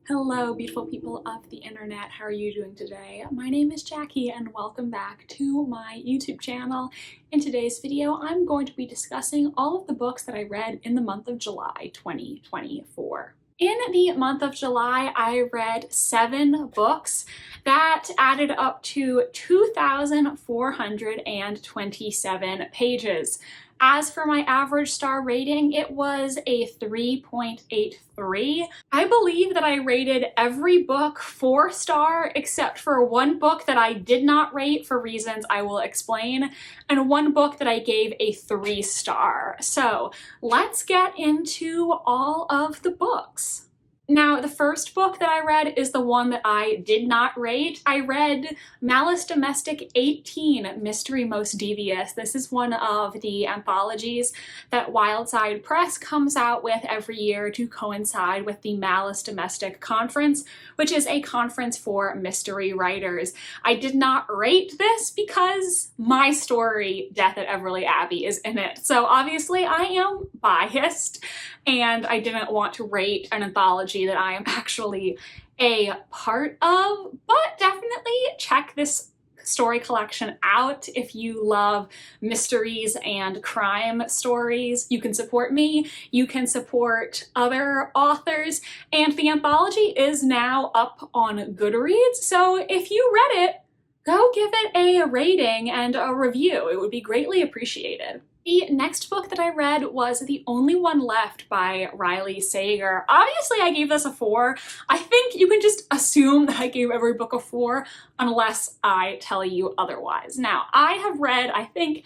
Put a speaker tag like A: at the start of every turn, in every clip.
A: Hello, beautiful people of the internet. How are you doing today? My name is Jackie and welcome back to my YouTube channel. In today's video, I'm going to be discussing all of the books that I read in the month of July 2024. In the month of July, I read 7 books that added up to 2,427 pages. As for my average star rating, it was a 3.83. I believe that I rated every book 4-star except for one book that I did not rate for reasons I will explain, and one book that I gave a 3-star. So let's get into all of the books. Now, the first book that I read is the one that I did not rate. I read Malice Domestic 18, Mystery Most Devious. This is one of the anthologies that Wildside Press comes out with every year to coincide with the Malice Domestic Conference, which is a conference for mystery writers. I did not rate this because my story, Death at Everleigh Abbey, is in it. So obviously I am biased, and I didn't want to rate an anthology that I am actually a part of, but definitely check this story collection out if you love mysteries and crime stories. You can support me, you can support other authors, and the anthology is now up on Goodreads, so if you read it, go give it a rating and a review. It would be greatly appreciated. The next book that I read was The Only One Left by Riley Sager. Obviously, I gave this a 4. I think you can just assume that I gave every book a 4 unless I tell you otherwise. Now, I have read, I think,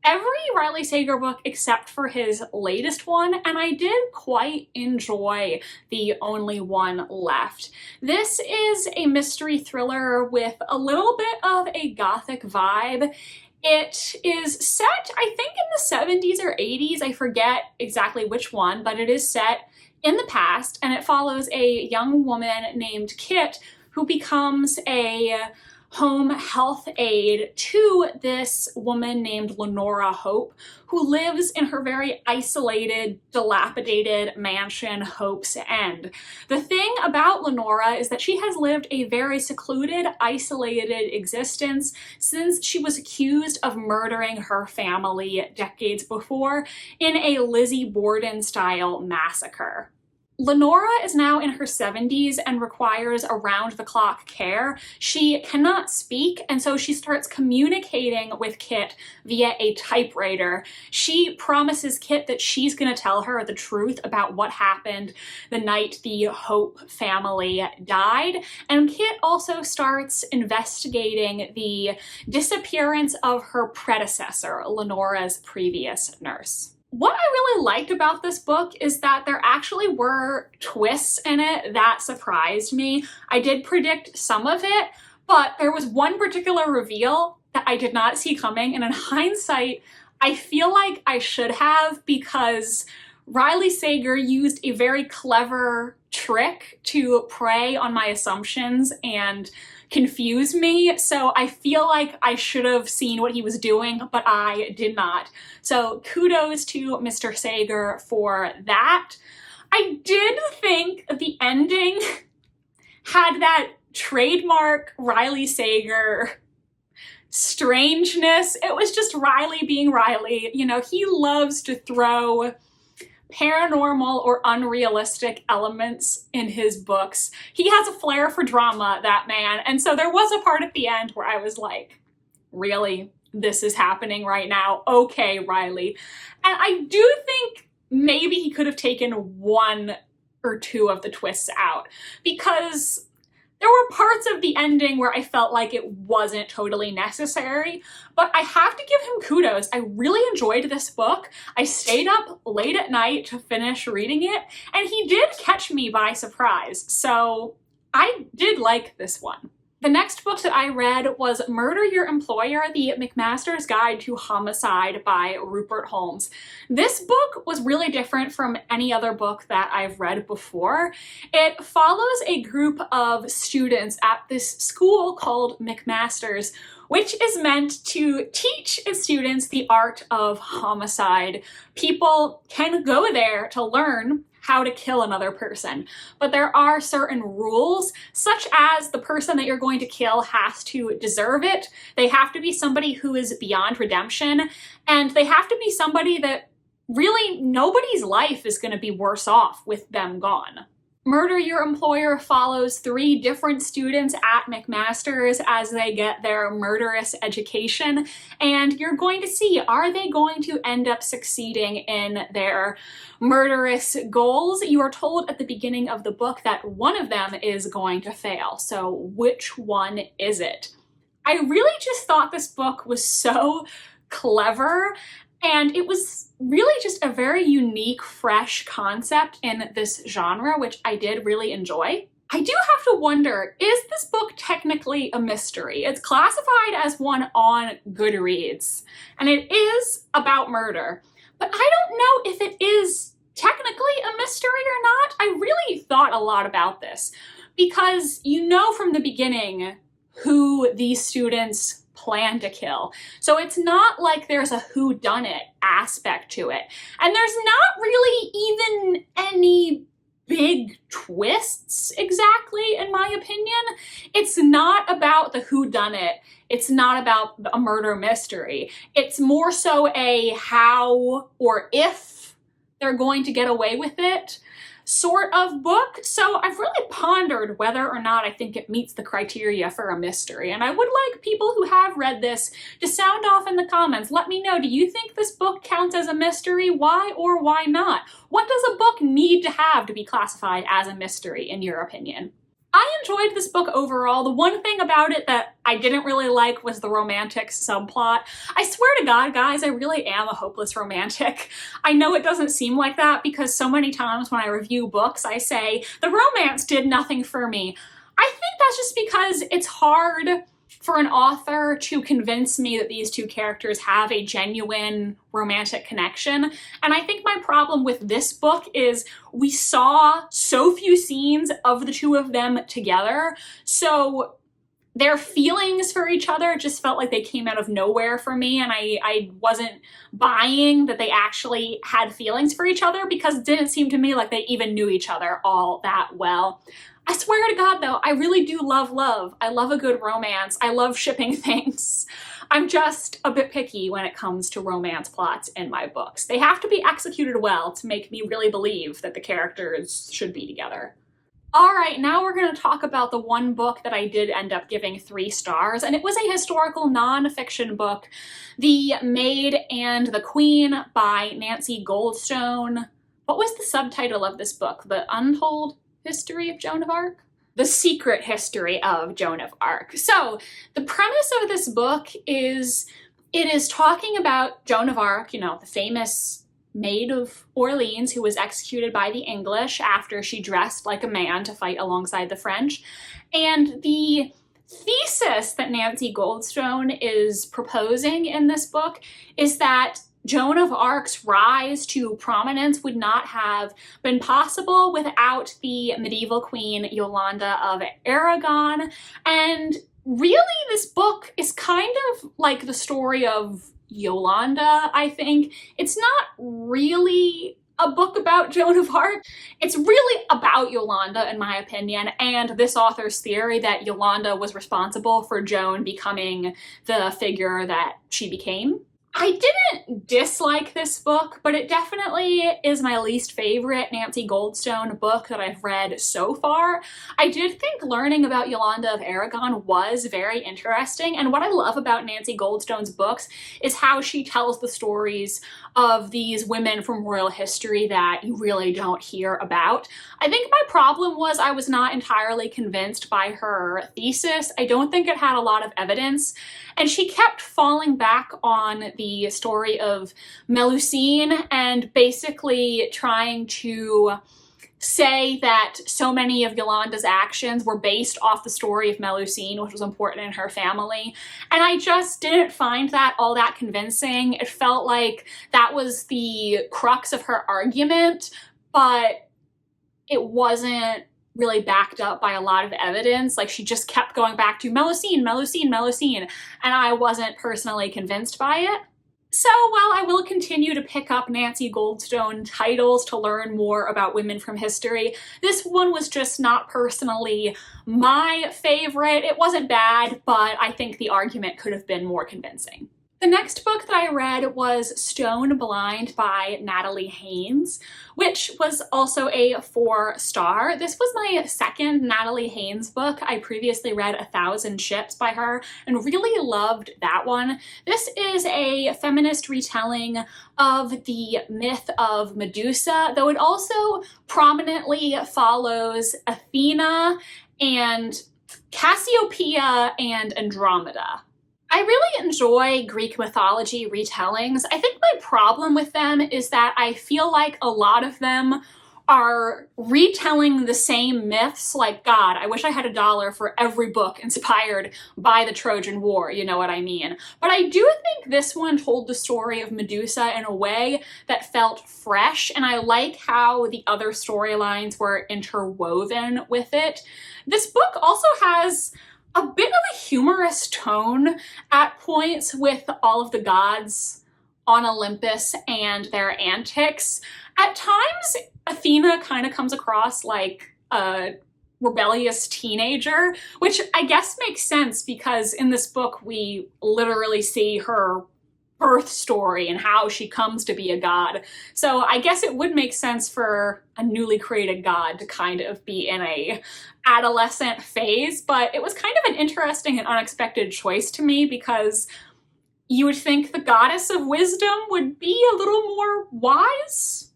A: every Riley Sager book except for his latest one, and I did quite enjoy The Only One Left. This is a mystery thriller with a little bit of a gothic vibe. It is set, I think, in the 70s or 80s. I forget exactly which one, but it is set in the past, and it follows a young woman named Kit who becomes a home health aide to this woman named Lenora Hope, who lives in her very isolated, dilapidated mansion, Hope's End. The thing about Lenora is that she has lived a very secluded, isolated existence since she was accused of murdering her family decades before in a Lizzie Borden-style massacre. Lenora is now in her 70s and requires around-the-clock care. She cannot speak, and so she starts communicating with Kit via a typewriter. She promises Kit that she's going to tell her the truth about what happened the night the Hope family died, and Kit also starts investigating the disappearance of her predecessor, Lenora's previous nurse. What I really liked about this book is that there actually were twists in it that surprised me. I did predict some of it, but there was one particular reveal that I did not see coming, and in hindsight, I feel like I should have, because Riley Sager used a very clever trick to prey on my assumptions and confuse me, so I feel like I should have seen what he was doing, but I did not. So kudos to Mr. Sager for that. I did think the ending had that trademark Riley Sager strangeness. It was just Riley being Riley. You know, he loves to throw paranormal or unrealistic elements in his books. He has a flair for drama, that man. And so there was a part at the end where I was like, really? This is happening right now? Okay, Riley. And I do think maybe he could have taken 1 or 2 of the twists out, because there were parts of the ending where I felt like it wasn't totally necessary, but I have to give him kudos. I really enjoyed this book. I stayed up late at night to finish reading it, and he did catch me by surprise, so I did like this one. The next book that I read was Murder Your Employer, The McMaster's Guide to Homicide by Rupert Holmes. This book was really different from any other book that I've read before. It follows a group of students at this school called McMaster's, which is meant to teach its students the art of homicide. People can go there to learn how to kill another person. But there are certain rules, such as the person that you're going to kill has to deserve it, they have to be somebody who is beyond redemption, and they have to be somebody that really nobody's life is going to be worse off with them gone. Murder Your Employer follows 3 different students at McMaster's as they get their murderous education, and you're going to see, are they going to end up succeeding in their murderous goals? You are told at the beginning of the book that one of them is going to fail, so which one is it? I really just thought this book was so clever, and it was really just a very unique, fresh concept in this genre, which I did really enjoy. I do have to wonder, is this book technically a mystery? It's classified as one on Goodreads, and it is about murder, but I don't know if it is technically a mystery or not. I really thought a lot about this, because you know from the beginning who these students plan to kill. So it's not like there's a whodunit aspect to it. And there's not really even any big twists exactly, in my opinion. It's not about the whodunit. It's not about a murder mystery. It's more so a how or if they're going to get away with it sort of book. So I've really pondered whether or not I think it meets the criteria for a mystery, and I would like people who have read this to sound off in the comments. Let me know, do you think this book counts as a mystery? Why or why not? What does a book need to have to be classified as a mystery, in your opinion? I enjoyed this book overall. The one thing about it that I didn't really like was the romantic subplot. I swear to God, guys, I really am a hopeless romantic. I know it doesn't seem like that because so many times when I review books, I say, the romance did nothing for me. I think that's just because it's hard for an author to convince me that these two characters have a genuine romantic connection. And I think my problem with this book is we saw so few scenes of the two of them together, so their feelings for each other just felt like they came out of nowhere for me, and I wasn't buying that they actually had feelings for each other because it didn't seem to me like they even knew each other all that well. I swear to God, though, I really do love love. I love a good romance. I love shipping things. I'm just a bit picky when it comes to romance plots in my books. They have to be executed well to make me really believe that the characters should be together. All right, now we're going to talk about the one book that I did end up giving 3 stars, and it was a historical non-fiction book, The Maid and the Queen by Nancy Goldstone. What was the subtitle of this book? The Untold History of Joan of Arc? The Secret History of Joan of Arc. So the premise of this book is it is talking about Joan of Arc, you know, the famous Maid of Orleans who was executed by the English after she dressed like a man to fight alongside the French. And the thesis that Nancy Goldstone is proposing in this book is that Joan of Arc's rise to prominence would not have been possible without the medieval queen Yolanda of Aragon. And really, this book is kind of like the story of Yolanda, I think. It's not really a book about Joan of Arc. It's really about Yolanda, in my opinion, and this author's theory that Yolanda was responsible for Joan becoming the figure that she became. I didn't dislike this book, but it definitely is my least favorite Nancy Goldstone book that I've read so far. I did think learning about Yolanda of Aragon was very interesting, and what I love about Nancy Goldstone's books is how she tells the stories of these women from royal history that you really don't hear about. I think my problem was I was not entirely convinced by her thesis. I don't think it had a lot of evidence, and she kept falling back on the story of Melusine and basically trying to say that so many of Yolanda's actions were based off the story of Melusine, which was important in her family. And I just didn't find that all that convincing. It felt like that was the crux of her argument, but it wasn't really backed up by a lot of evidence. Like, she just kept going back to Melusine, Melusine, Melusine, and I wasn't personally convinced by it. So while I will continue to pick up Nancy Goldstone titles to learn more about women from history, this one was just not personally my favorite. It wasn't bad, but I think the argument could have been more convincing. The next book that I read was Stone Blind by Natalie Haynes, which was also a 4-star. This was my second Natalie Haynes book. I previously read 1,000 Ships by her and really loved that one. This is a feminist retelling of the myth of Medusa, though it also prominently follows Athena and Cassiopeia and Andromeda. I really enjoy Greek mythology retellings. I think my problem with them is that I feel like a lot of them are retelling the same myths. Like, God, I wish I had $1 for every book inspired by the Trojan War, you know what I mean? But I do think this one told the story of Medusa in a way that felt fresh, and I like how the other storylines were interwoven with it. This book also has a bit of a humorous tone at points with all of the gods on Olympus and their antics. At times, Athena kind of comes across like a rebellious teenager, which I guess makes sense because in this book we literally see her birth story and how she comes to be a god. So I guess it would make sense for a newly created god to kind of be in a adolescent phase, but it was kind of an interesting and unexpected choice to me because you would think the goddess of wisdom would be a little more wise.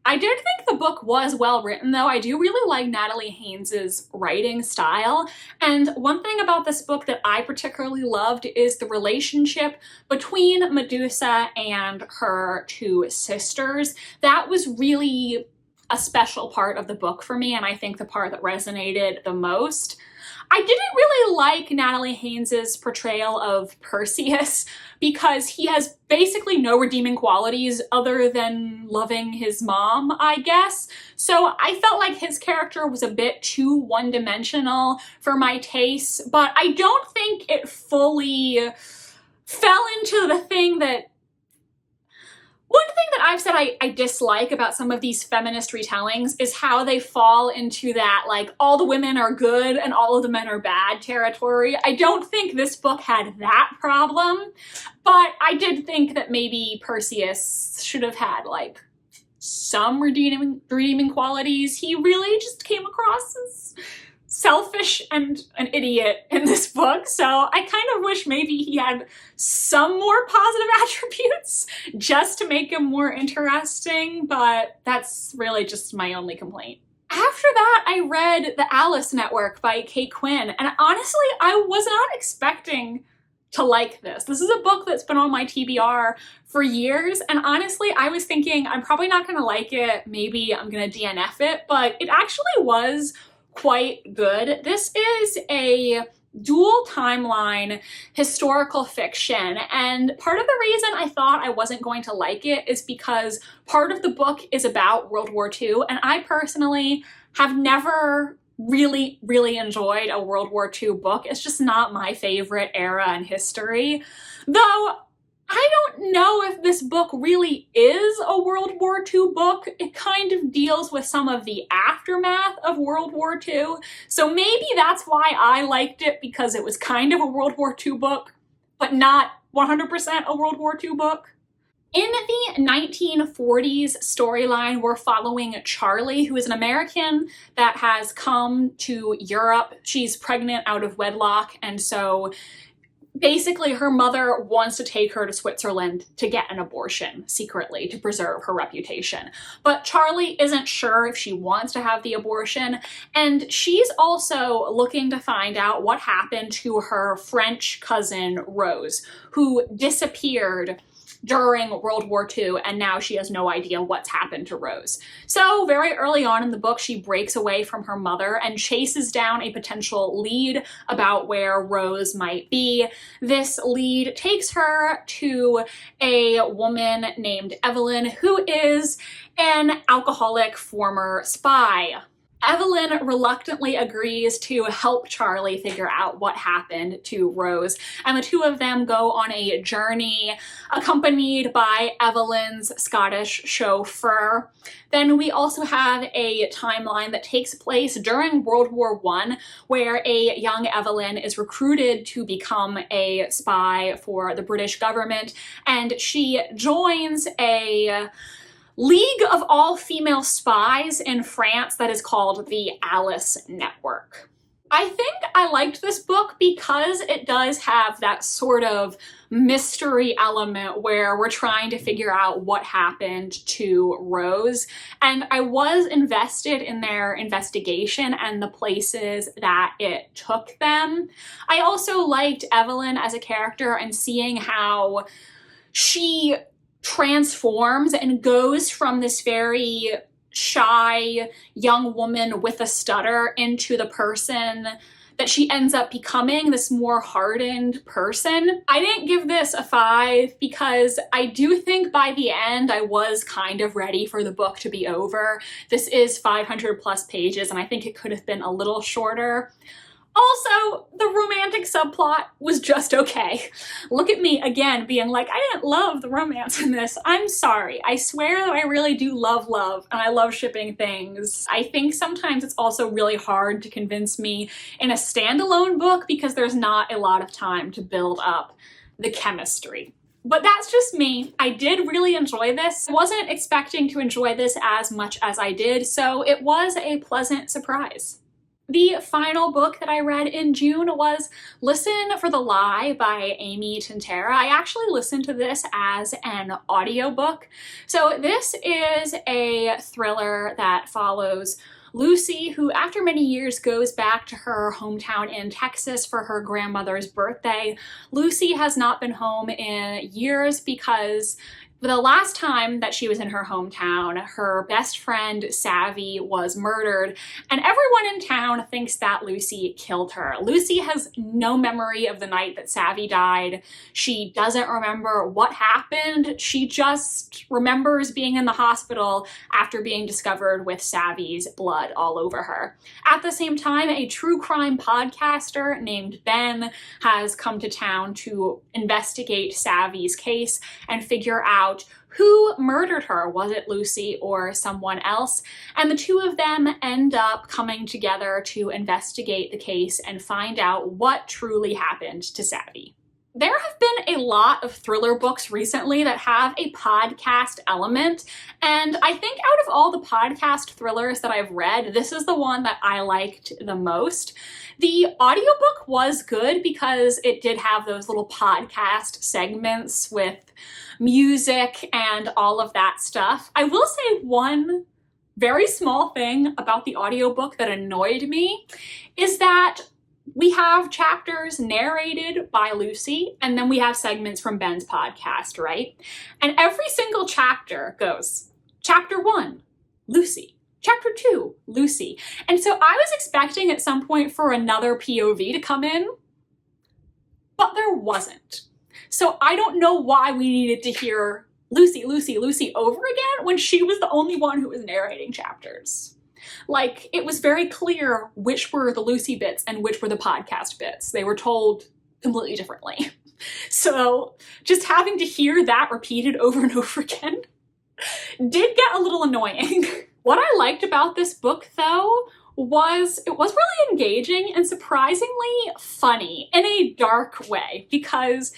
A: I did think the book was well written, though. I do really like Natalie Haynes's writing style. And one thing about this book that I particularly loved is the relationship between Medusa and her 2 sisters. That was really a special part of the book for me, and I think the part that resonated the most. I didn't really like Natalie Haynes's portrayal of Perseus because he has basically no redeeming qualities other than loving his mom, I guess. So I felt like his character was a bit too one-dimensional for my taste, but I don't think it fully fell into the thing that one thing that I've said I dislike about some of these feminist retellings is how they fall into that, like, all the women are good and all of the men are bad territory. I don't think this book had that problem, but I did think that maybe Perseus should have had, like, some redeeming qualities. He really just came across as selfish and an idiot in this book, so I kind of wish maybe he had some more positive attributes just to make him more interesting, but that's really just my only complaint. After that, I read The Alice Network by Kate Quinn, and honestly, I was not expecting to like this. This is a book that's been on my TBR for years, and honestly, I was thinking I'm probably not gonna like it, maybe I'm gonna DNF it, but it actually was quite good. This is a dual timeline historical fiction, and part of the reason I thought I wasn't going to like it is because part of the book is about World War II, and I personally have never really enjoyed a World War II book. It's just not my favorite era in history, though I don't know if this book really is a World War II book. It kind of deals with some of the aftermath of World War II. So maybe that's why I liked it, because it was kind of a World War II book, but not 100% a World War II book. In the 1940s storyline, we're following Charlie, who is an American that has come to Europe. She's pregnant out of wedlock, and so basically, her mother wants to take her to Switzerland to get an abortion secretly to preserve her reputation. But Charlie isn't sure if she wants to have the abortion, and she's also looking to find out what happened to her French cousin, Rose, who disappeared during World War II, and now she has no idea what's happened to Rose. So very early on in the book, she breaks away from her mother and chases down a potential lead about where Rose might be. This lead takes her to a woman named Evelyn, who is an alcoholic former spy. Evelyn reluctantly agrees to help Charlie figure out what happened to Rose, and the two of them go on a journey accompanied by Evelyn's Scottish chauffeur. Then we also have a timeline that takes place during World War I, where a young Evelyn is recruited to become a spy for the British government, and she joins a league of all-female spies in France that is called the Alice Network. I think I liked this book because it does have that sort of mystery element where we're trying to figure out what happened to Rose, and I was invested in their investigation and the places that it took them. I also liked Evelyn as a character and seeing how she transforms and goes from this very shy young woman with a stutter into the person that she ends up becoming, this more hardened person. I didn't give this a 5 because I do think by the end I was kind of ready for the book to be over. This is 500 plus pages and I think it could have been a little shorter. Also, the romantic subplot was just okay. Look at me again being like, I didn't love the romance in this. I'm sorry. I swear that I really do love love and I love shipping things. I think sometimes it's also really hard to convince me in a standalone book because there's not a lot of time to build up the chemistry. But that's just me. I did really enjoy this. I wasn't expecting to enjoy this as much as I did, so it was a pleasant surprise. The final book that I read in June was Listen for the Lie by Amy Tintera. I actually listened to this as an audiobook. So this is a thriller that follows Lucy, who after many years goes back to her hometown in Texas for her grandmother's birthday. Lucy has not been home in years because the last time that she was in her hometown, her best friend, Savvy, was murdered, and everyone in town thinks that Lucy killed her. Lucy has no memory of the night that Savvy died. She doesn't remember what happened. She just remembers being in the hospital after being discovered with Savvy's blood all over her. At the same time, a true crime podcaster named Ben has come to town to investigate Savvy's case and figure out who murdered her. Was it Lucy or someone else? And the two of them end up coming together to investigate the case and find out what truly happened to Savvy. There have been a lot of thriller books recently that have a podcast element, and I think out of all the podcast thrillers that I've read, this is the one that I liked the most. The audiobook was good because it did have those little podcast segments with music and all of that stuff. I will say one very small thing about the audiobook that annoyed me is that we have chapters narrated by Lucy, and then we have segments from Ben's podcast, right? And every single chapter goes, Chapter 1, Lucy. Chapter 2, Lucy. And so I was expecting at some point for another POV to come in, but there wasn't. So I don't know why we needed to hear Lucy, Lucy, Lucy over again when she was the only one who was narrating chapters. Like, it was very clear which were the Lucy bits and which were the podcast bits. They were told completely differently. So just having to hear that repeated over and over again did get a little annoying. What I liked about this book, though, was it was really engaging and surprisingly funny in a dark way, because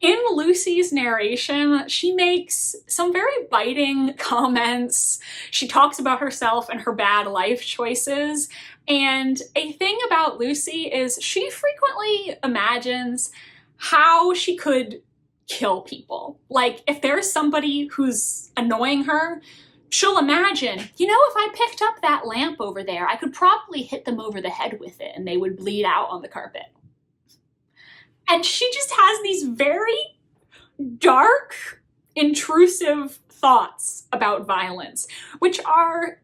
A: in Lucy's narration, she makes some very biting comments. She talks about herself and her bad life choices. And a thing about Lucy is she frequently imagines how she could kill people. Like, if there's somebody who's annoying her, she'll imagine, you know, if I picked up that lamp over there, I could probably hit them over the head with it and they would bleed out on the carpet. And she just has these very dark, intrusive thoughts about violence, which are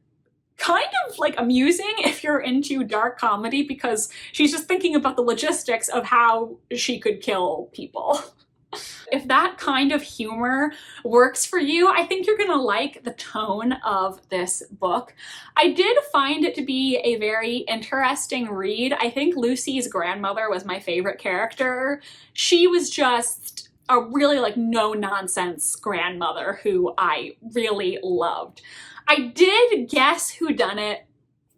A: kind of like amusing if you're into dark comedy, because she's just thinking about the logistics of how she could kill people. If that kind of humor works for you, I think you're gonna like the tone of this book. I did find it to be a very interesting read. I think Lucy's grandmother was my favorite character. She was just a really like no-nonsense grandmother who I really loved. I did guess whodunit.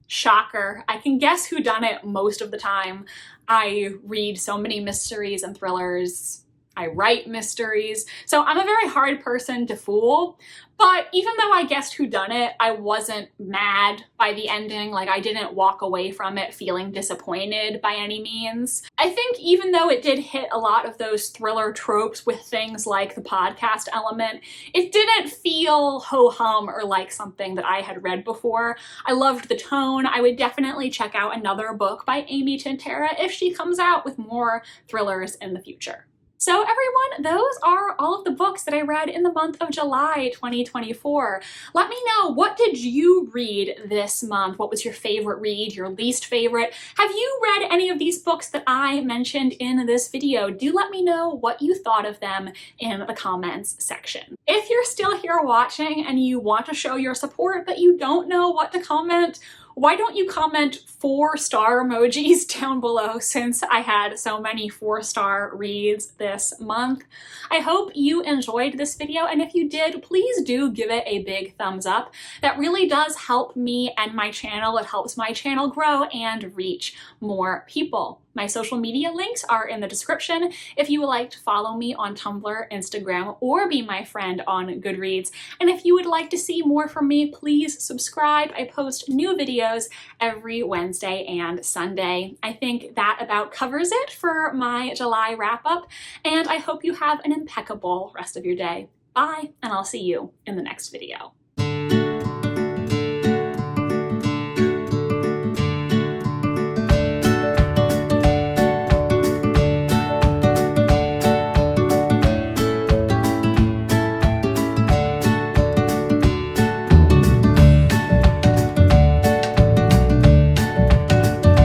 A: Shocker. I can guess whodunit most of the time. I read so many mysteries and thrillers. I write mysteries. So I'm a very hard person to fool. But even though I guessed whodunit, I wasn't mad by the ending. Like, I didn't walk away from it feeling disappointed by any means. I think even though it did hit a lot of those thriller tropes with things like the podcast element, it didn't feel ho-hum or like something that I had read before. I loved the tone. I would definitely check out another book by Amy Tintera if she comes out with more thrillers in the future. So everyone, those are all of the books that I read in the month of July 2024. Let me know, what did you read this month? What was your favorite read, your least favorite? Have you read any of these books that I mentioned in this video? Do let me know what you thought of them in the comments section. If you're still here watching and you want to show your support but you don't know what to comment, why don't you comment 4-star emojis down below, since I had so many 4-star reads this month. I hope you enjoyed this video, and if you did, please do give it a big thumbs up. That really does help me and my channel. It helps my channel grow and reach more people. My social media links are in the description if you would like to follow me on Tumblr, Instagram, or be my friend on Goodreads. And if you would like to see more from me, please subscribe. I post new videos every Wednesday and Sunday. I think that about covers it for my July wrap-up, and I hope you have an impeccable rest of your day. Bye, and I'll see you in the next video.